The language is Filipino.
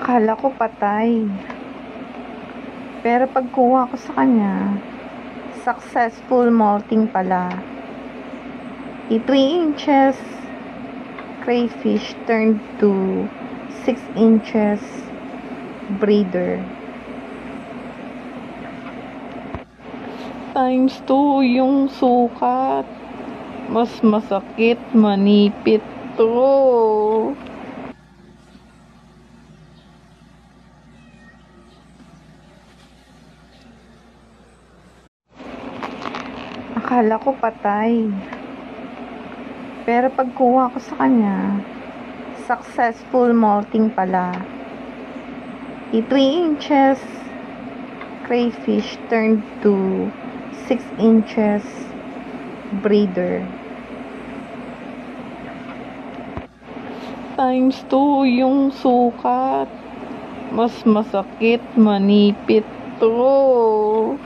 Akala ko patay. Pero pagkuha ko sa kanya, successful molting pala. A 3 inches crayfish turned to 6 inches breeder. Times 2 yung sukat. Mas masakit, manipit to. Akala ko patay. Pero pagkuha ko sa kanya, successful molting pala. A 3 inches crayfish turned to 6 inches breeder. Times 2 yung sukat. Mas masakit, manipit to.